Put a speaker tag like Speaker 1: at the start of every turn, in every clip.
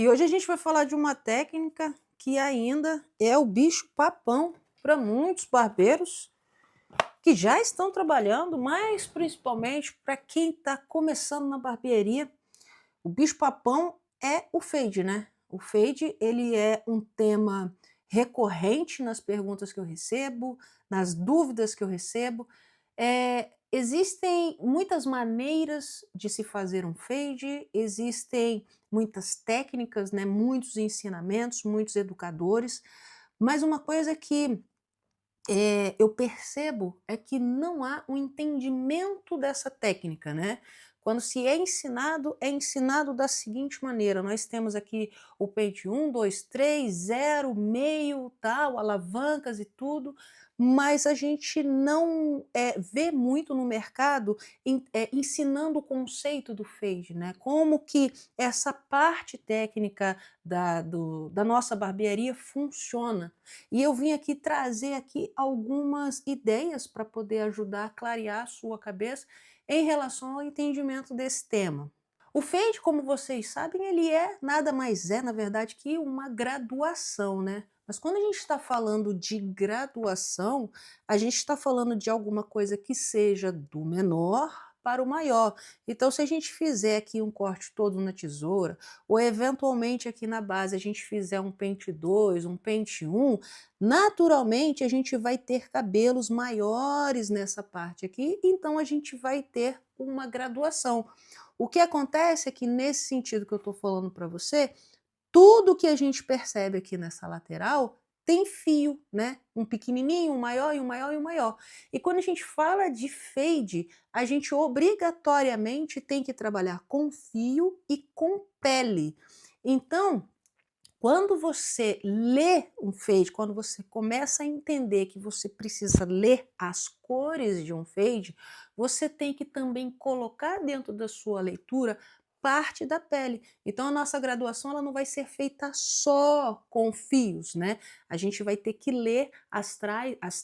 Speaker 1: E hoje a gente vai falar de uma técnica que ainda é o bicho-papão para muitos barbeiros que já estão trabalhando, mas principalmente para quem está começando na barbearia. O bicho-papão é o fade, né? O fade, ele é um tema recorrente nas perguntas que eu recebo, nas dúvidas que eu recebo. Existem muitas maneiras de se fazer um fade, existem muitas técnicas, né, muitos ensinamentos, muitos educadores, mas uma coisa que eu percebo é que não há um entendimento dessa técnica, né. Quando se é ensinado da seguinte maneira: nós temos aqui o pente 1, 2, 3, 0, meio, tal, alavancas e tudo, mas a gente não, vê muito no mercado ensinando o conceito do fade, né, como que essa parte técnica da nossa barbearia funciona. E eu vim aqui trazer aqui algumas ideias para poder ajudar a clarear a sua cabeça em relação ao entendimento desse tema. O fade, como vocês sabem, ele é nada mais é, na verdade, que uma graduação, né? Mas quando a gente está falando de graduação, a gente está falando de alguma coisa que seja do menor para o maior. Então, se a gente fizer aqui um corte todo na tesoura, ou eventualmente aqui na base a gente fizer um pente 2, um pente 1, naturalmente a gente vai ter cabelos maiores nessa parte aqui, então a gente vai ter uma graduação. O que acontece é que nesse sentido que eu estou falando para você, tudo que a gente percebe aqui nessa lateral tem fio, né? Um pequenininho, um maior e um maior e um maior. E quando a gente fala de fade, a gente obrigatoriamente tem que trabalhar com fio e com pele. Então, quando você lê um fade, quando você começa a entender que você precisa ler as cores de um fade, você tem que também colocar dentro da sua leitura parte da pele. Então a nossa graduação ela não vai ser feita só com fios, né? A gente vai ter que ler as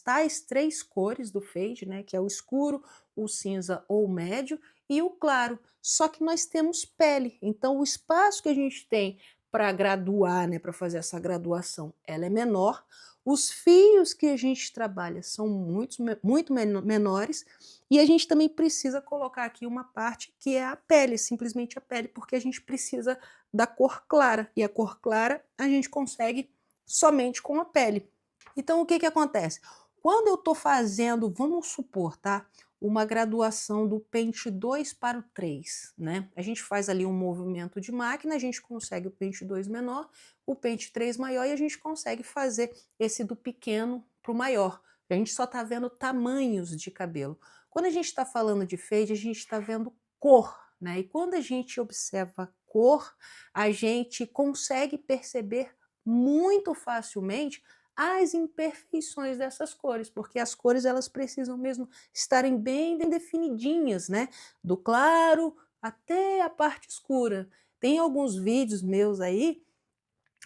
Speaker 1: tais três cores do fade, né? Que é o escuro, o cinza ou o médio e o claro. Só que nós temos pele. Então o espaço que a gente tem para graduar, né, para fazer essa graduação, ela é menor. Os fios que a gente trabalha são muito menores e a gente também precisa colocar aqui uma parte que é a pele, simplesmente a pele, porque a gente precisa da cor clara e a cor clara a gente consegue somente com a pele. Então o que que acontece? Quando eu estou fazendo, vamos supor, tá? Uma graduação do pente 2 para o 3, né? A gente faz ali um movimento de máquina, a gente consegue o pente 2 menor, o pente 3 maior e a gente consegue fazer esse do pequeno para o maior. A gente só está vendo tamanhos de cabelo. Quando a gente está falando de fade, a gente está vendo cor, né? E quando a gente observa cor, a gente consegue perceber muito facilmente as imperfeições dessas cores, porque as cores elas precisam mesmo estarem bem definidinhas, né? Do claro até a parte escura. Tem alguns vídeos meus aí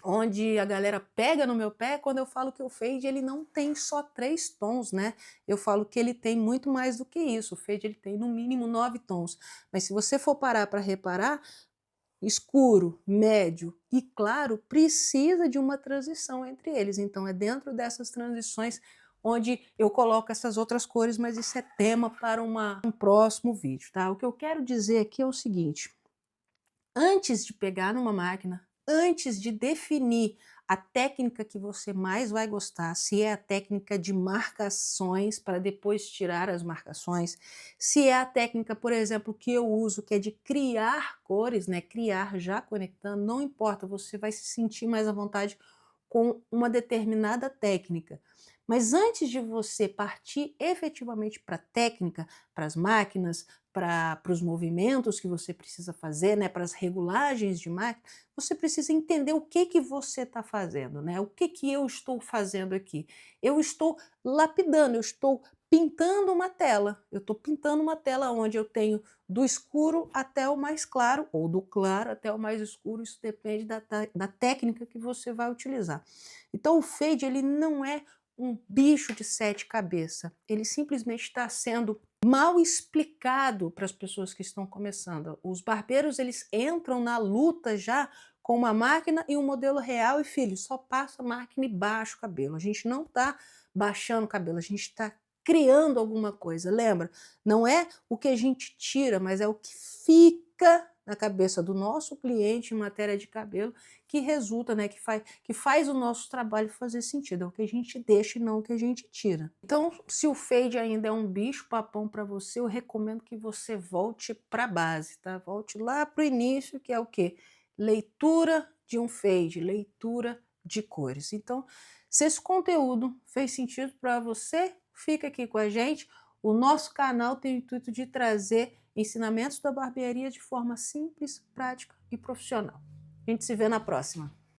Speaker 1: onde a galera pega no meu pé quando eu falo que o fade ele não tem só 3 tons, né? Eu falo que ele tem muito mais do que isso. O fade ele tem no mínimo 9 tons. Mas se você for parar para reparar, escuro, médio e claro precisa de uma transição entre eles. Então é dentro dessas transições onde eu coloco essas outras cores, mas isso é tema para um próximo vídeo, tá? O que eu quero dizer aqui é o seguinte: antes de pegar numa máquina, antes de definir a técnica que você mais vai gostar, se é a técnica de marcações para depois tirar as marcações, se é a técnica, por exemplo, que eu uso, que é de criar cores, né? Criar já conectando, não importa, você vai se sentir mais à vontade com uma determinada técnica. Mas antes de você partir efetivamente para a técnica, para as máquinas, para os movimentos que você precisa fazer, né, para as regulagens de máquina, você precisa entender o que que você está fazendo, né? O que que eu estou fazendo aqui? Eu estou lapidando, eu estou pintando uma tela. Eu estou pintando uma tela onde eu tenho do escuro até o mais claro, ou do claro até o mais escuro, isso depende da técnica que você vai utilizar. Então o fade, ele não é um bicho de 7 cabeças, ele simplesmente está sendo mal explicado para as pessoas que estão começando. Os barbeiros eles entram na luta já com uma máquina e um modelo real e filho, só passa a máquina e baixa o cabelo. A gente não está baixando o cabelo, a gente está criando alguma coisa. Lembra? Não é o que a gente tira, mas é o que fica na cabeça do nosso cliente em matéria de cabelo que resulta, né, que faz o nosso trabalho fazer sentido. É o que a gente deixa e não o que a gente tira. Então, se o fade ainda é um bicho papão para você, eu recomendo que você volte para a base, tá? Volte lá para o início, que é o quê? Leitura de um fade, leitura de cores. Então, se esse conteúdo fez sentido para você, fica aqui com a gente. O nosso canal tem o intuito de trazer ensinamentos da barbearia de forma simples, prática e profissional. A gente se vê na próxima.